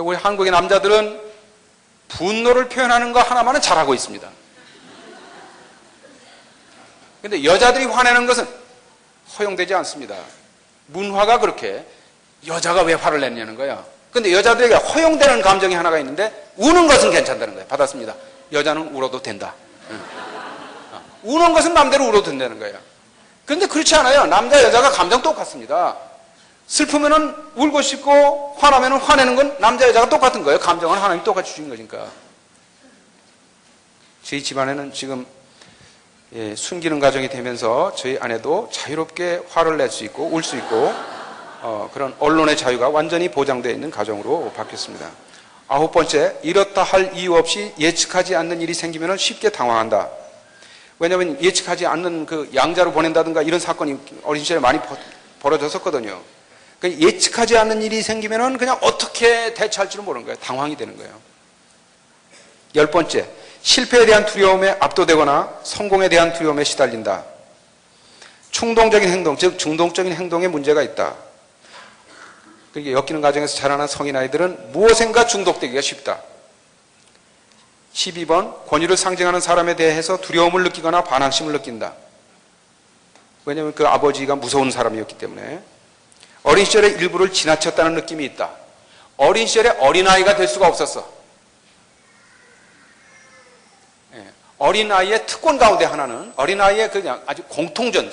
우리 한국의 남자들은 분노를 표현하는 거 하나만은 잘하고 있습니다. 근데 여자들이 화내는 것은 허용되지 않습니다. 문화가 그렇게 여자가 왜 화를 냈냐는 거야. 근데 여자들에게 허용되는 감정이 하나가 있는데 우는 것은 괜찮다는 거예요. 받았습니다. 여자는 울어도 된다. 우는 것은 마음대로 울어도 된다는 거예요. 근데 그렇지 않아요. 남자 여자가 감정 똑같습니다. 슬프면은 울고 싶고 화나면은 화내는 건 남자 여자가 똑같은 거예요. 감정은 하나님이 똑같이 주신 거니까. 저희 집안에는 지금 숨기는 가정이 되면서 저희 아내도 자유롭게 화를 낼 수 있고 울 수 있고 그런 언론의 자유가 완전히 보장되어 있는 가정으로 바뀌었습니다. 9번째, 이렇다 할 이유 없이 예측하지 않는 일이 생기면 쉽게 당황한다. 왜냐하면 예측하지 않는 그 양자로 보낸다든가 이런 사건이 어린 시절에 많이 벌어졌었거든요. 그러니까 예측하지 않는 일이 생기면 그냥 어떻게 대처할지를 모르는 거예요. 당황이 되는 거예요. 10번째, 실패에 대한 두려움에 압도되거나 성공에 대한 두려움에 시달린다. 충동적인 행동, 즉 중동적인 행동에 문제가 있다. 그러니까 엮이는 가정에서 자라난 성인 아이들은 무엇인가 중독되기가 쉽다. 12번, 권위를 상징하는 사람에 대해서 두려움을 느끼거나 반항심을 느낀다. 왜냐하면 그 아버지가 무서운 사람이었기 때문에. 어린 시절에 일부를 지나쳤다는 느낌이 있다. 어린 시절에 어린아이가 될 수가 없었어. 어린아이의 특권 가운데 하나는 어린아이의 그냥 아주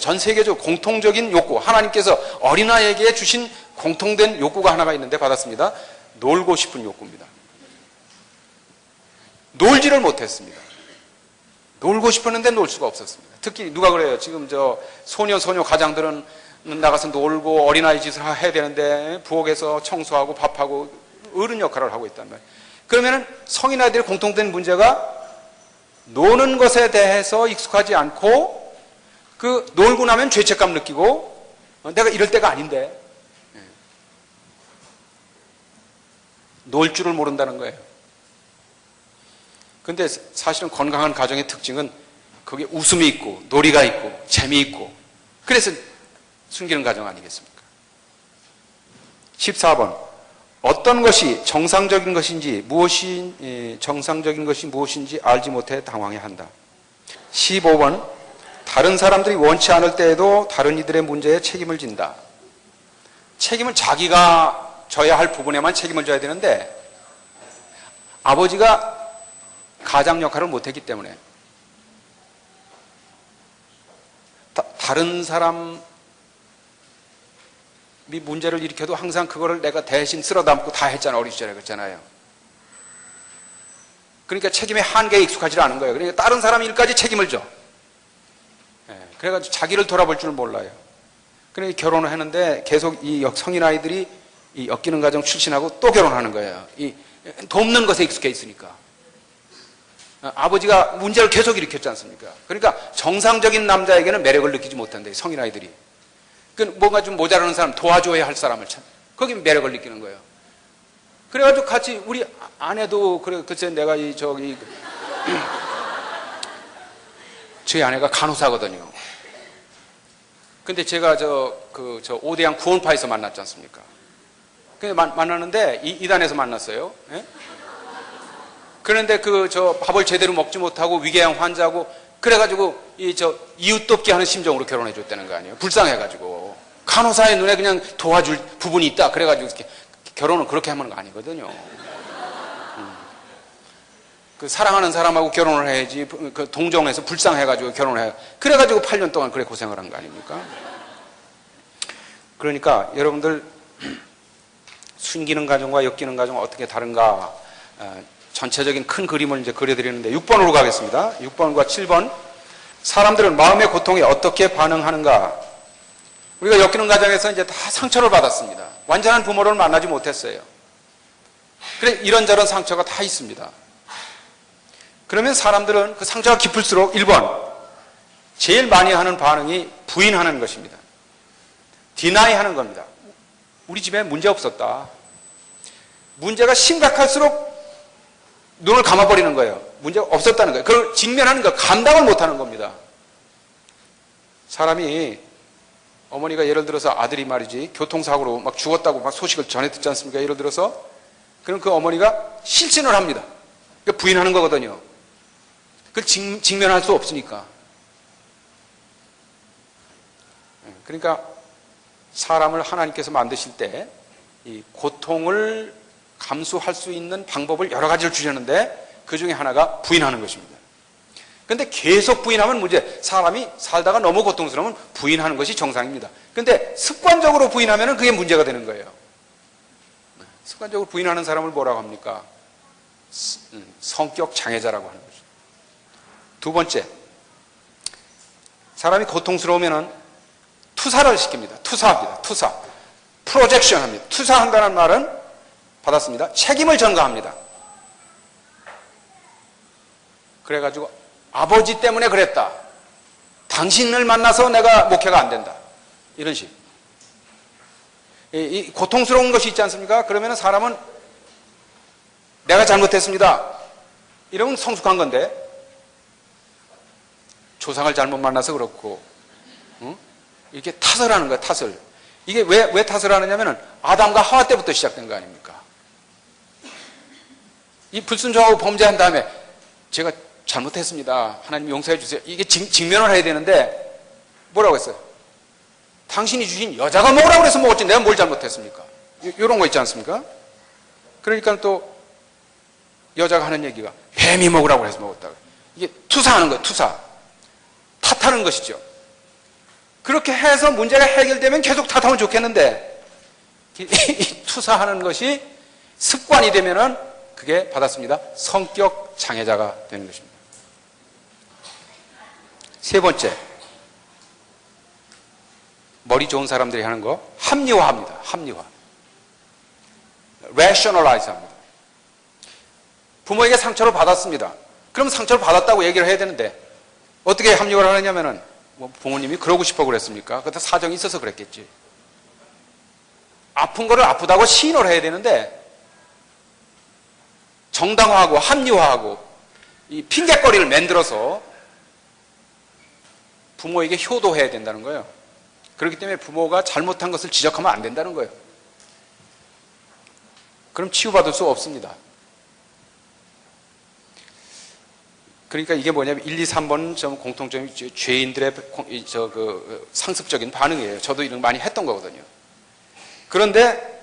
전 세계적으로 공통적인 욕구, 하나님께서 어린아이에게 주신 공통된 욕구가 하나가 있는데 받았습니다. 놀고 싶은 욕구입니다. 놀지를 못했습니다. 놀고 싶었는데 놀 수가 없었습니다. 특히 누가 그래요? 지금 소녀 가장들은 나가서 놀고 어린아이 짓을 해야 되는데 부엌에서 청소하고 밥하고 어른 역할을 하고 있단 말이에요. 그러면은 성인 아이들의 공통된 문제가 노는 것에 대해서 익숙하지 않고 그 놀고 나면 죄책감 느끼고 내가 이럴 때가 아닌데 놀 줄을 모른다는 거예요. 근데 사실은 건강한 가정의 특징은 거기에 웃음이 있고 놀이가 있고 재미있고 그래서 숨기는 가정 아니겠습니까? 14번, 어떤 것이 정상적인 것인지 정상적인 것이 무엇인지 알지 못해 당황해한다. 15번, 다른 사람들이 원치 않을 때에도 다른 이들의 문제에 책임을 진다. 책임은 자기가 져야 할 부분에만 책임을 져야 되는데 아버지가 가장 역할을 못했기 때문에 다른 사람이 문제를 일으켜도 항상 그거를 내가 대신 쓸어 담고 다 했잖아. 어린 시절에 그랬잖아요. 그러니까 책임의 한계에 익숙하지 않은 거예요. 그러니까 다른 사람 일까지 책임을 져. 그래가지고 자기를 돌아볼 줄 몰라요. 그러니까 결혼을 했는데 계속 이 성인 아이들이 이 엮이는 가정 출신하고 또 결혼하는 거예요. 이 돕는 것에 익숙해 있으니까. 아버지가 문제를 계속 일으켰지 않습니까? 그러니까 정상적인 남자에게는 매력을 느끼지 못한대, 성인 아이들이. 뭔가 좀 모자라는 사람, 도와줘야 할 사람을 거기 매력을 느끼는 거예요. 그래가지고 같이 우리 아내도 그때 내가 저희 아내가 간호사거든요. 근데 제가 오대양 구원파에서 만났지 않습니까? 근데 만났는데 이단에서 만났어요. 예? 그런데 밥을 제대로 먹지 못하고 위궤양 환자고 그래가지고 이웃 돕기 하는 심정으로 결혼해 줬다는 거 아니에요? 불쌍해가지고 간호사의 눈에 그냥 도와줄 부분이 있다. 그래가지고 결혼은 그렇게 하는 거 아니거든요. 그 사랑하는 사람하고 결혼을 해야지 그 동정해서 불쌍해가지고 결혼을 해요. 그래가지고 8년 동안 그래 고생을 한 거 아닙니까? 그러니까 여러분들 숨기는 가정과 엮이는 가정은 어떻게 다른가? 전체적인 큰 그림을 이제 그려드리는데 6번으로 가겠습니다. 6번과 7번. 사람들은 마음의 고통에 어떻게 반응하는가? 우리가 엮이는 가정에서 이제 다 상처를 받았습니다. 완전한 부모를 만나지 못했어요. 그래, 이런저런 상처가 다 있습니다. 그러면 사람들은 그 상처가 깊을수록 1번. 제일 많이 하는 반응이 부인하는 것입니다. 디나이 하는 겁니다. 우리 집에 문제 없었다. 문제가 심각할수록 눈을 감아버리는 거예요. 문제가 없었다는 거예요. 그걸 직면하는 거, 감당을 못하는 겁니다. 사람이, 어머니가 예를 들어서 아들이 말이지, 교통사고로 막 죽었다고 막 소식을 전해 듣지 않습니까? 예를 들어서, 그럼 그 어머니가 실신을 합니다. 그러니까 부인하는 거거든요. 그걸 직면할 수 없으니까. 그러니까 사람을 하나님께서 만드실 때 이 고통을 감수할 수 있는 방법을 여러 가지를 주셨는데 그 중에 하나가 부인하는 것입니다. 그런데 계속 부인하면 문제, 사람이 살다가 너무 고통스러우면 부인하는 것이 정상입니다. 그런데 습관적으로 부인하면 그게 문제가 되는 거예요. 습관적으로 부인하는 사람을 뭐라고 합니까? 성격 장애자라고 하는 거죠. 두 번째, 사람이 고통스러우면 투사를 시킵니다. 투사합니다. 투사. 프로젝션 합니다. 투사한다는 말은 받았습니다. 책임을 전가합니다. 그래가지고 아버지 때문에 그랬다. 당신을 만나서 내가 목회가 안 된다. 이런 식. 이 고통스러운 것이 있지 않습니까? 그러면 사람은 내가 잘못했습니다. 이러면 성숙한 건데 조상을 잘못 만나서 그렇고 이렇게 탓을 하는 거야. 탓을. 이게 왜 탓을 하느냐면 아담과 하와 때부터 시작된 거 아닙니까? 이 불순종하고 범죄한 다음에 제가 잘못했습니다. 하나님 용서해 주세요. 이게 직면을 해야 되는데 뭐라고 했어요? 당신이 주신 여자가 먹으라고 그래서 먹었지 내가 뭘 잘못했습니까? 이런 거 있지 않습니까? 그러니까 또 여자가 하는 얘기가 뱀이 먹으라고 해서 먹었다. 이게 투사하는 거예요. 투사. 탓하는 것이죠. 그렇게 해서 문제가 해결되면 계속 탓하면 좋겠는데 이 투사하는 것이 습관이 되면은 그게 받았습니다. 성격 장애자가 되는 것입니다. 세 번째, 머리 좋은 사람들이 하는 거 합리화합니다. 합리화. rationalize 합니다. 부모에게 상처를 받았습니다. 그럼 상처를 받았다고 얘기를 해야 되는데 어떻게 합리화를 하느냐면은 뭐 부모님이 그러고 싶어 그랬습니까? 그때 사정이 있어서 그랬겠지. 아픈 거를 아프다고 시인을 해야 되는데 정당화하고 합리화하고 이 핑계거리를 만들어서 부모에게 효도해야 된다는 거예요. 그렇기 때문에 부모가 잘못한 것을 지적하면 안 된다는 거예요. 그럼 치유받을 수 없습니다. 그러니까 이게 뭐냐면 1, 2, 3번 좀 공통점이 죄인들의 상습적인 반응이에요. 저도 이런 거 많이 했던 거거든요. 그런데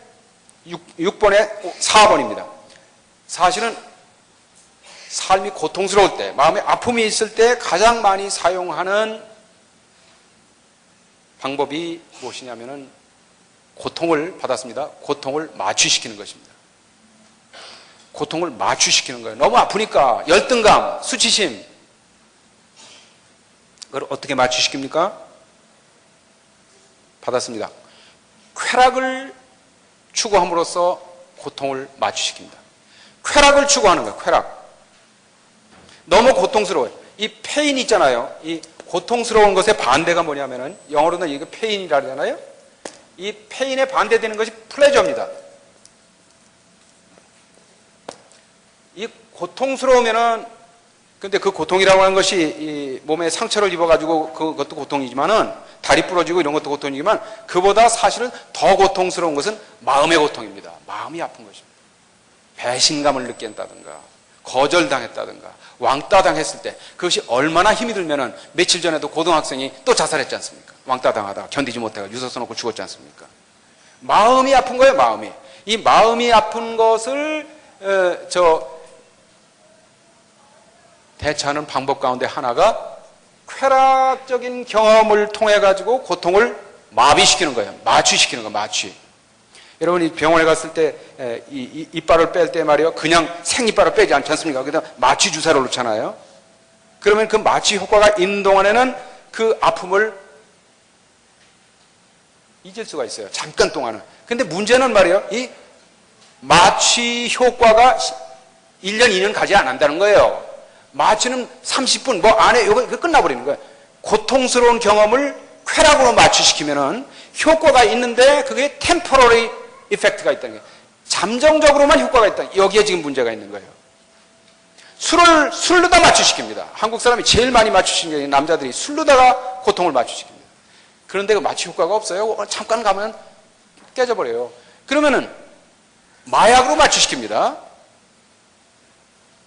6번에 4번입니다. 사실은 삶이 고통스러울 때, 마음에 아픔이 있을 때 가장 많이 사용하는 방법이 무엇이냐면은 고통을 받았습니다. 고통을 마취시키는 것입니다. 고통을 마취시키는 거예요. 너무 아프니까 열등감, 수치심. 그걸 어떻게 마취시킵니까? 받았습니다. 쾌락을 추구함으로써 고통을 마취시킵니다. 쾌락을 추구하는 거예요. 쾌락. 너무 고통스러워요. 이 페인 있잖아요. 이 고통스러운 것의 반대가 뭐냐면은 영어로는 이게 페인이라 그러잖아요. 이 페인에 반대되는 것이 플레저입니다. 이 고통스러우면은 근데 그 고통이라고 하는 것이 이 몸에 상처를 입어가지고 그것도 고통이지만은 다리 부러지고 이런 것도 고통이지만 그보다 사실은 더 고통스러운 것은 마음의 고통입니다. 마음이 아픈 것입니다. 배신감을 느낀다든가 거절당했다든가 왕따 당했을 때 그것이 얼마나 힘이 들면은 며칠 전에도 고등학생이 또 자살했지 않습니까? 왕따 당하다가 견디지 못해가 유서 써놓고 죽었지 않습니까? 마음이 아픈 거예요. 마음이. 이 마음이 아픈 것을 대처하는 방법 가운데 하나가 쾌락적인 경험을 통해 가지고 고통을 마비시키는 거예요. 마취시키는 거예요. 마취. 여러분이 병원에 갔을 때 이빨을 뺄 때 말이요, 그냥 생이빨을 빼지 않지 않습니까? 그다음 마취 주사를 놓잖아요. 그러면 그 마취 효과가 있는 동안에는 그 아픔을 잊을 수가 있어요. 잠깐 동안은. 근데 문제는 말이요, 이 마취 효과가 1년, 2년 가지 않는다는 거예요. 마취는 30분 뭐 안에 이거 끝나버리는 거예요. 고통스러운 경험을 쾌락으로 마취시키면은 효과가 있는데 그게 temporary effect가 있다는 거예요. 잠정적으로만 효과가 있다. 여기에 지금 문제가 있는 거예요. 술로 다 마취시킵니다. 한국 사람이 제일 많이 마취시키는 게 남자들이 술로다가 고통을 마취시킵니다. 그런데 그 마취 효과가 없어요. 잠깐 가면 깨져버려요. 그러면은 마약으로 마취시킵니다.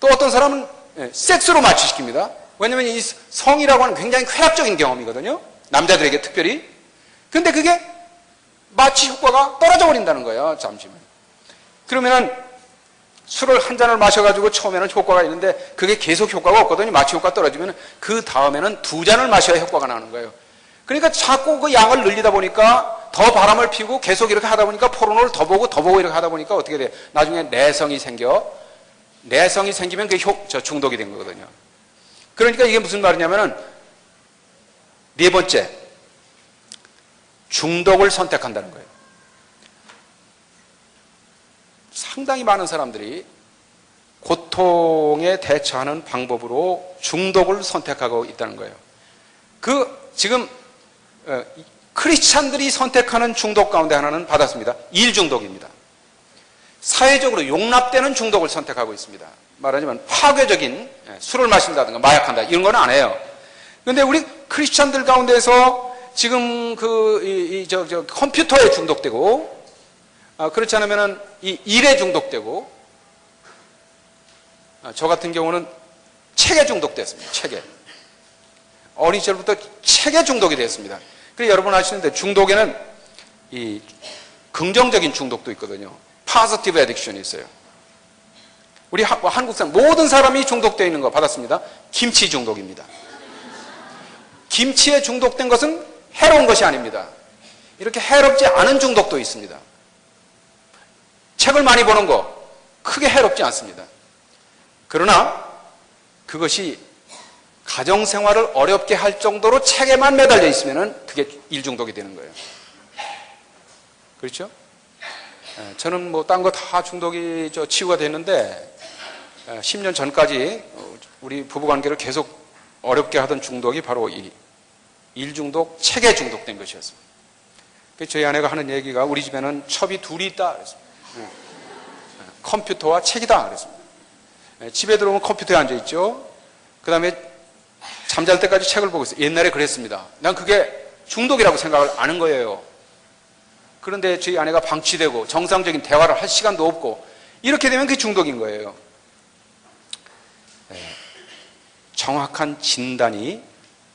또 어떤 사람은 섹스로 마취시킵니다. 왜냐하면 이 성이라고 하는 굉장히 쾌락적인 경험이거든요. 남자들에게 특별히. 근데 그게 마취 효과가 떨어져 버린다는 거예요. 잠시만. 그러면은 술을 한 잔을 마셔가지고 처음에는 효과가 있는데 그게 계속 효과가 없거든요. 마취 효과 떨어지면 그 다음에는 2잔을 마셔야 효과가 나는 거예요. 그러니까 자꾸 그 양을 늘리다 보니까 더 바람을 피우고 계속 이렇게 하다 보니까 포르노를 더 보고 이렇게 하다 보니까 어떻게 돼? 나중에 내성이 생겨. 내성이 생기면 그게 중독이 된 거거든요. 그러니까 이게 무슨 말이냐면은 네 번째, 중독을 선택한다는 거예요. 상당히 많은 사람들이 고통에 대처하는 방법으로 중독을 선택하고 있다는 거예요. 지금 크리스찬들이 선택하는 중독 가운데 하나는 받았습니다. 일 중독입니다. 사회적으로 용납되는 중독을 선택하고 있습니다. 말하자면 파괴적인 술을 마신다든가 마약한다 이런 건 안 해요. 그런데 우리 크리스찬들 가운데서 지금 컴퓨터에 중독되고 그렇지 않으면은 이 일에 중독되고 저 같은 경우는 책에 중독됐습니다. 책에. 어린 시절부터 책에 중독이 됐습니다. 그래서 여러분 아시는데 중독에는 이 긍정적인 중독도 있거든요. positive addiction이 있어요. 우리 한국 사람 모든 사람이 중독되어 있는 거 받았습니다. 김치 중독입니다. 김치에 중독된 것은 해로운 것이 아닙니다. 이렇게 해롭지 않은 중독도 있습니다. 책을 많이 보는 거 크게 해롭지 않습니다. 그러나 그것이 가정생활을 어렵게 할 정도로 책에만 매달려 있으면 그게 일중독이 되는 거예요. 그렇죠? 저는 뭐 딴 거 다 중독이 치유가 됐는데 10년 전까지 우리 부부관계를 계속 어렵게 하던 중독이 바로 이 일중독, 책에 중독된 것이었습니다. 저희 아내가 하는 얘기가 우리 집에는 첩이 둘이 있다 그랬습니다. 컴퓨터와 책이다 그랬습니다. 집에 들어오면 컴퓨터에 앉아있죠. 그 다음에 잠잘 때까지 책을 보고 있어요. 옛날에 그랬습니다. 난 그게 중독이라고 생각을 안 한 거예요. 그런데 저희 아내가 방치되고 정상적인 대화를 할 시간도 없고 이렇게 되면 그게 중독인 거예요. 정확한 진단이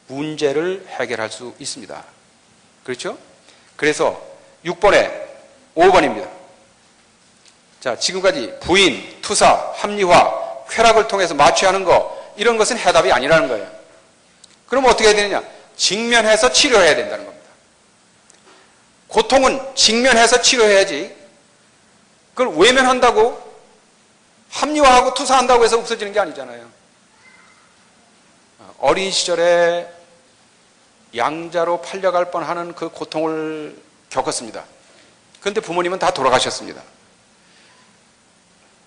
문제를 해결할 수 있습니다. 그렇죠? 그래서 5번입니다. 자, 지금까지 부인, 투사, 합리화, 쾌락을 통해서 마취하는 거 이런 것은 해답이 아니라는 거예요. 그럼 어떻게 해야 되느냐? 직면해서 치료해야 된다는 겁니다. 고통은 직면해서 치료해야지 그걸 외면한다고 합리화하고 투사한다고 해서 없어지는 게 아니잖아요. 어린 시절에 양자로 팔려갈 뻔하는 그 고통을 겪었습니다. 그런데 부모님은 다 돌아가셨습니다.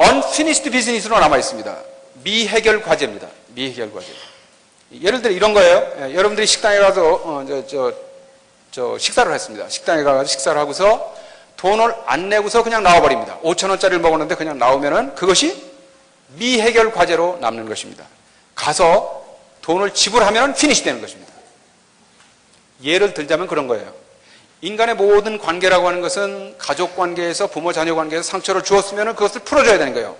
unfinished business로 남아있습니다. 미해결 과제입니다. 미해결 과제. 예를 들어 이런 거예요. 여러분들이 식당에 가서 식사를 했습니다. 식당에 가서 식사를 하고서 돈을 안 내고서 그냥 나와버립니다. 5,000원짜리를 먹었는데 그냥 나오면은 그것이 미해결 과제로 남는 것입니다. 가서 돈을 지불하면 피니시 되는 것입니다. 예를 들자면 그런 거예요. 인간의 모든 관계라고 하는 것은 가족 관계에서 부모 자녀 관계에서 상처를 주었으면 그것을 풀어줘야 되는 거예요.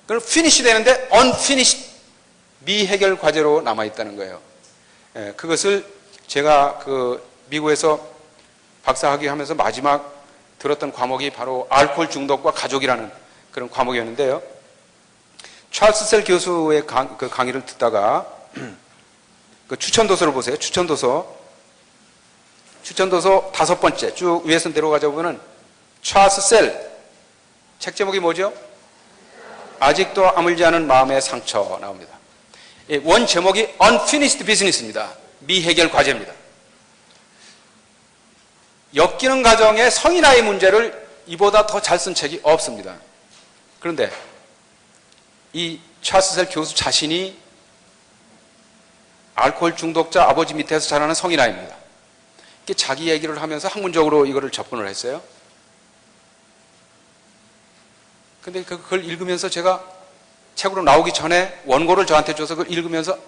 그럼 피니시 되는데 unfinished 미해결 과제로 남아있다는 거예요. 그것을 제가 미국에서 박사학위 하면서 마지막 들었던 과목이 바로 알코올 중독과 가족이라는 그런 과목이었는데요. 찰스 셀 교수의 강의를 듣다가 그 추천도서를 보세요. 추천도서 5번째 쭉 위에서 내려가자 보면은 찰스 셀 책 제목이 뭐죠? 아직도 아물지 않은 마음의 상처 나옵니다. 원 제목이 unfinished business입니다. 미해결 과제입니다. 엮이는 가정의 성인아이 문제를 이보다 더 잘 쓴 책이 없습니다. 그런데 이 찰스 셀 교수 자신이 알코올 중독자 아버지 밑에서 자라는 성인아이입니다. 자기 얘기를 하면서 학문적으로 이거를 접근을 했어요. 근데 그걸 읽으면서 제가 책으로 나오기 전에 원고를 저한테 줘서 그걸 읽으면서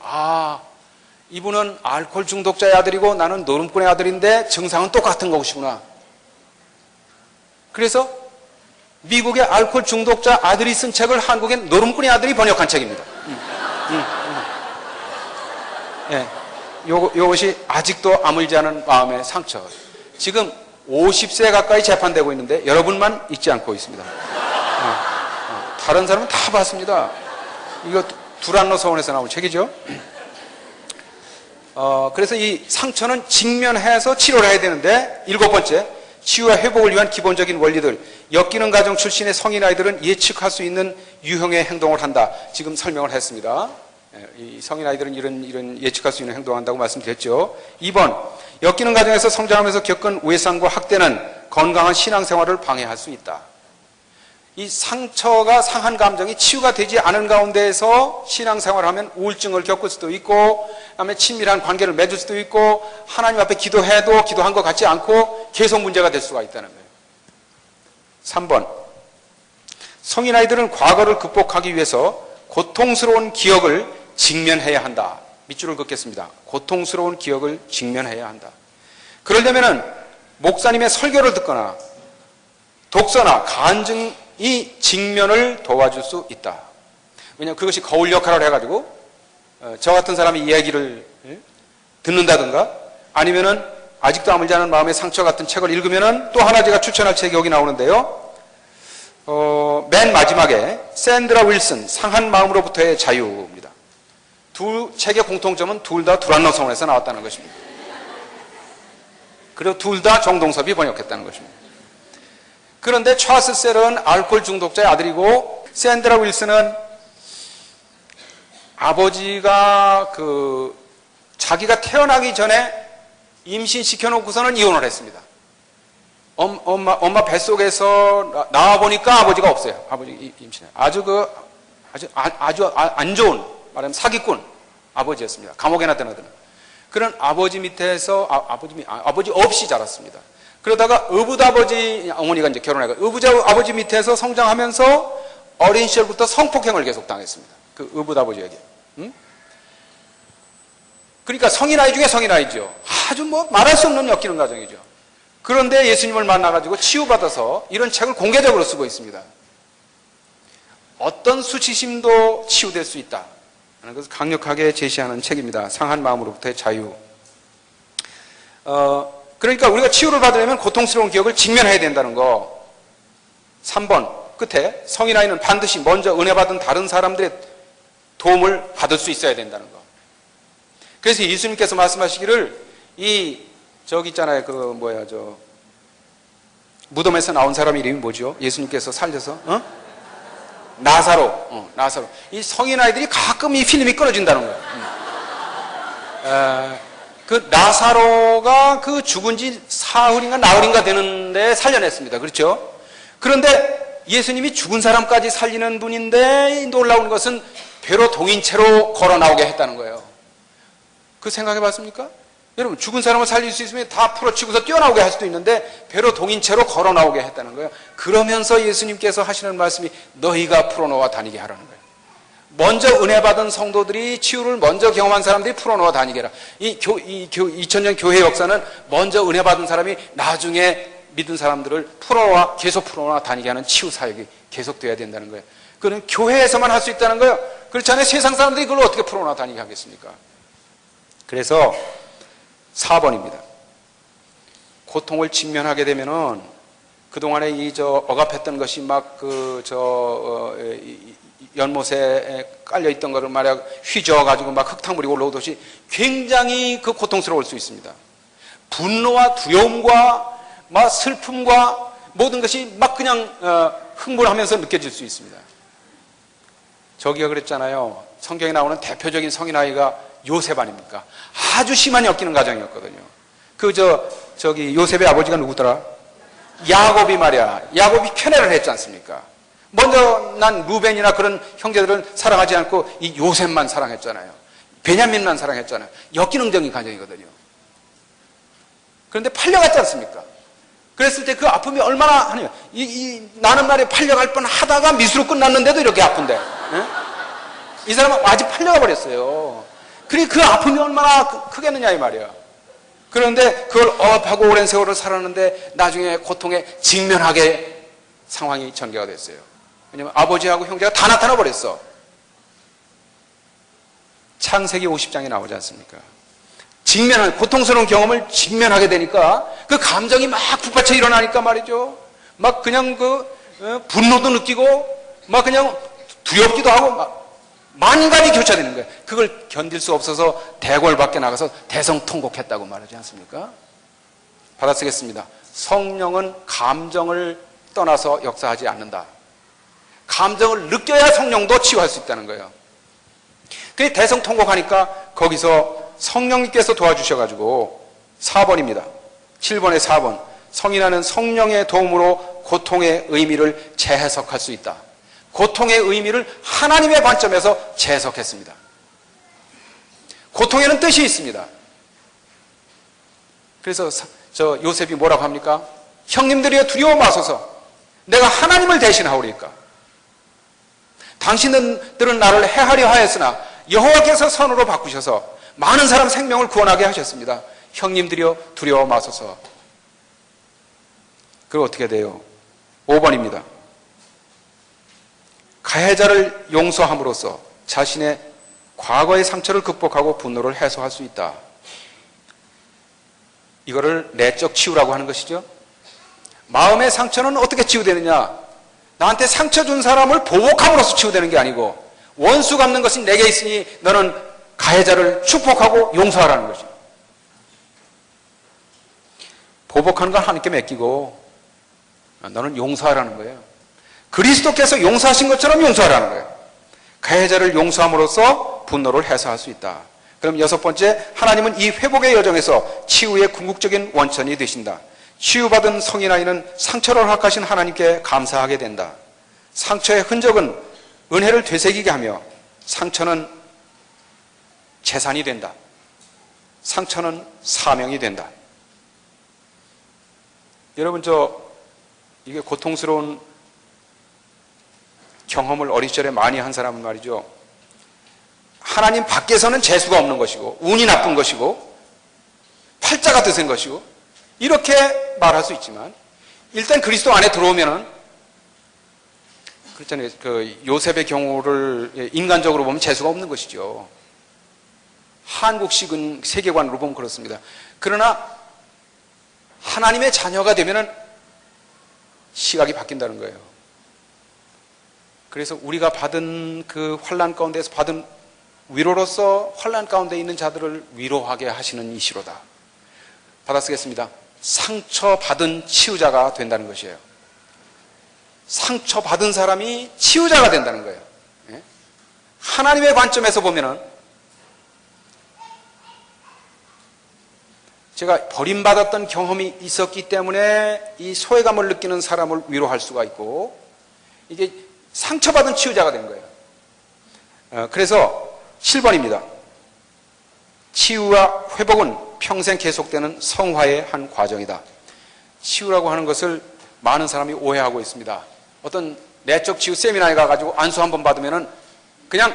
이분은 알코올 중독자의 아들이고 나는 노름꾼의 아들인데 증상은 똑같은 것이구나. 그래서 미국의 알코올 중독자 아들이 쓴 책을 한국의 노름꾼의 아들이 번역한 책입니다. 예, 요것이 아직도 아물지 않은 마음의 상처. 지금 50세 가까이 재판되고 있는데 여러분만 잊지 않고 있습니다. 다른 사람은 다 봤습니다. 이거 두란노 서원에서 나온 책이죠. 그래서 이 상처는 직면해서 치료를 해야 되는데, 7번째, 치유와 회복을 위한 기본적인 원리들. 엮이는 가정 출신의 성인 아이들은 예측할 수 있는 유형의 행동을 한다. 지금 설명을 했습니다. 이 성인 아이들은 이런 예측할 수 있는 행동을 한다고 말씀드렸죠. 2번, 엮이는 가정에서 성장하면서 겪은 외상과 학대는 건강한 신앙생활을 방해할 수 있다. 이 상처가 상한 감정이 치유가 되지 않은 가운데에서 신앙생활을 하면 우울증을 겪을 수도 있고, 그다음에 친밀한 관계를 맺을 수도 있고, 하나님 앞에 기도해도 기도한 것 같지 않고 계속 문제가 될 수가 있다는 거예요. 3번, 성인 아이들은 과거를 극복하기 위해서 고통스러운 기억을 직면해야 한다. 밑줄을 긋겠습니다. 고통스러운 기억을 직면해야 한다. 그러려면은 목사님의 설교를 듣거나 독서나 간증이 직면을 도와줄 수 있다. 왜냐하면 그것이 거울 역할을 해가지고 저 같은 사람이 이야기를 듣는다든가, 아니면은 아직도 아물지 않은 마음의 상처 같은 책을 읽으면은, 또 하나 제가 추천할 책이 여기 나오는데요. 맨 마지막에 샌드라 윌슨, 상한 마음으로부터의 자유입니다. 두 책의 공통점은 둘 다 두란노 서원에서 나왔다는 것입니다. 그리고 둘 다 정동섭이 번역했다는 것입니다. 그런데 찰스 셀은 알코올 중독자의 아들이고, 샌드라 윌슨은 아버지가 자기가 태어나기 전에 임신시켜놓고서는 이혼을 했습니다. 엄마 뱃속에서 나와보니까 아버지가 없어요. 아버지 임신해. 아주 안 좋은, 말하면 사기꾼 아버지였습니다. 감옥에나 드나드는. 그런 아버지 밑에서, 아버지 없이 자랐습니다. 그러다가 어부아버지, 어머니가 이제 결혼해가지고 어부아버지 밑에서 성장하면서 어린 시절부터 성폭행을 계속 당했습니다. 그 어부아버지에게. 그러니까 성인 아이 중에 성인 아이죠. 아주 말할 수 없는 엮이는 가정이죠. 그런데 예수님을 만나가지고 치유받아서 이런 책을 공개적으로 쓰고 있습니다. 어떤 수치심도 치유될 수 있다 하는 것을 강력하게 제시하는 책입니다. 상한 마음으로부터의 자유. 그러니까 우리가 치유를 받으려면 고통스러운 기억을 직면해야 된다는 거. 3번 끝에 성인 아이는 반드시 먼저 은혜 받은 다른 사람들의 도움을 받을 수 있어야 된다는 거. 그래서 예수님께서 말씀하시기를, 저기 있잖아요. 무덤에서 나온 사람 이름이 뭐죠? 예수님께서 살려서, 나사로. 나사로. 이 성인 아이들이 가끔 이 필름이 끊어진다는 거예요. 그 나사로가 죽은 지 사흘인가 나흘인가 되는데 살려냈습니다. 그렇죠? 그런데 예수님이 죽은 사람까지 살리는 분인데, 놀라운 것은 배로 동인채로 걸어 나오게 했다는 거예요. 그 생각해 봤습니까? 여러분, 죽은 사람을 살릴 수 있으면 다 풀어치고서 뛰어나오게 할 수도 있는데 배로 동인채로 걸어 나오게 했다는 거예요. 그러면서 예수님께서 하시는 말씀이 너희가 풀어놓아 다니게 하라는 거예요. 먼저 은혜 받은 성도들이, 치유를 먼저 경험한 사람들이 풀어놓아 다니게 해라. 2000년 교회 역사는 먼저 은혜 받은 사람이 나중에 믿은 사람들을 계속 풀어놓아 다니게 하는 치유 사역이 계속돼야 된다는 거예요. 그건 교회에서만 할 수 있다는 거예요. 그렇지 않아요? 세상 사람들이 그걸 어떻게 풀어놓아 다니게 하겠습니까? 그래서 4번입니다. 고통을 직면하게 되면은 그동안에 억압했던 것이 연못에 깔려있던 거를 말이야 휘저어가지고 흙탕물이 올라오듯이 굉장히 고통스러울 수 있습니다. 분노와 두려움과 슬픔과 모든 것이 그냥 흥분하면서 느껴질 수 있습니다. 저기가 그랬잖아요. 성경에 나오는 대표적인 성인 아이가 요셉 아닙니까? 아주 심한 엮이는 가정이었거든요. 요셉의 아버지가 누구더라? 야곱이 말이야. 야곱이 편애를 했지 않습니까? 먼저 난 루벤이나 그런 형제들은 사랑하지 않고 이 요셉만 사랑했잖아요. 베냐민만 사랑했잖아요. 엮이는 가정이거든요. 그런데 팔려갔지 않습니까? 그랬을 때 그 아픔이 얼마나 하냐. 나는 말이야 팔려갈 뻔 하다가 미수로 끝났는데도 이렇게 아픈데. 네? 이 사람은 아직 팔려가 버렸어요. 그 아픔이 얼마나 크겠느냐 이 말이야. 그런데 그걸 억압하고 오랜 세월을 살았는데 나중에 고통에 직면하게 상황이 전개가 됐어요. 왜냐하면 아버지하고 형제가 다 나타나 버렸어. 창세기 50장에 나오지 않습니까? 고통스러운 경험을 직면하게 되니까 그 감정이 막 북받쳐 일어나니까 말이죠. 막 그냥 분노도 느끼고 막 그냥 두렵기도 하고 막 만감이 교차되는 거예요. 그걸 견딜 수 없어서 대궐 밖에 나가서 대성통곡했다고 말하지 않습니까? 받아쓰겠습니다. 성령은 감정을 떠나서 역사하지 않는다. 감정을 느껴야 성령도 치유할 수 있다는 거예요. 그 대성통곡하니까 거기서 성령님께서 도와주셔가지고 4번입니다. 7번에 4번. 성인아는 성령의 도움으로 고통의 의미를 재해석할 수 있다. 고통의 의미를 하나님의 관점에서 재해석했습니다. 고통에는 뜻이 있습니다. 그래서 요셉이 뭐라고 합니까? 형님들이여 두려워 마소서. 내가 하나님을 대신하오리까. 당신들은 나를 해하려 하였으나 여호와께서 선으로 바꾸셔서 많은 사람 생명을 구원하게 하셨습니다. 형님들이여 두려워 마소서. 그리고 어떻게 돼요? 5번입니다. 가해자를 용서함으로써 자신의 과거의 상처를 극복하고 분노를 해소할 수 있다. 이거를 내적 치유라고 하는 것이죠. 마음의 상처는 어떻게 치유되느냐? 나한테 상처 준 사람을 보복함으로써 치유되는 게 아니고 원수 갚는 것이 내게 있으니 너는 가해자를 축복하고 용서하라는 거죠. 보복하는 건 하나님께 맡기고 너는 용서하라는 거예요. 그리스도께서 용서하신 것처럼 용서하라는 거예요. 가해자를 용서함으로써 분노를 해소할 수 있다. 그럼 6번째, 하나님은 이 회복의 여정에서 치유의 궁극적인 원천이 되신다. 치유받은 성인 아이는 상처를 허락하신 하나님께 감사하게 된다. 상처의 흔적은 은혜를 되새기게 하며 상처는 재산이 된다. 상처는 사명이 된다. 여러분, 이게 고통스러운 경험을 어린 시절에 많이 한 사람은 말이죠. 하나님 밖에서는 재수가 없는 것이고 운이 나쁜 것이고 팔자가 드센 것이고 이렇게 말할 수 있지만 일단 그리스도 안에 들어오면은 그렇잖아요. 그 요셉의 경우를 인간적으로 보면 재수가 없는 것이죠. 한국식은 세계관으로 보면 그렇습니다. 그러나 하나님의 자녀가 되면은 시각이 바뀐다는 거예요. 그래서 우리가 받은 그 환난 가운데서 받은 위로로서 환난 가운데 있는 자들을 위로하게 하시는 이시로다. 받아쓰겠습니다. 상처받은 치유자가 된다는 것이에요. 상처받은 사람이 치유자가 된다는 거예요. 하나님의 관점에서 보면은 제가 버림받았던 경험이 있었기 때문에 이 소외감을 느끼는 사람을 위로할 수가 있고 이게 상처받은 치유자가 된 거예요. 그래서 7번입니다. 치유와 회복은 평생 계속되는 성화의 한 과정이다. 치유라고 하는 것을 많은 사람이 오해하고 있습니다. 어떤 내적 치유 세미나에 가가지고 안수 한번 받으면은 그냥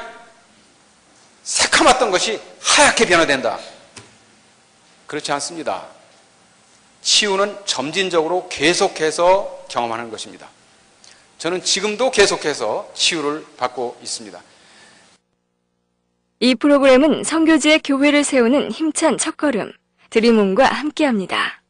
새카맣던 것이 하얗게 변화된다. 그렇지 않습니다. 치유는 점진적으로 계속해서 경험하는 것입니다. 저는 지금도 계속해서 치유를 받고 있습니다. 이 프로그램은 선교지의 교회를 세우는 힘찬 첫걸음, 드림온과 함께합니다.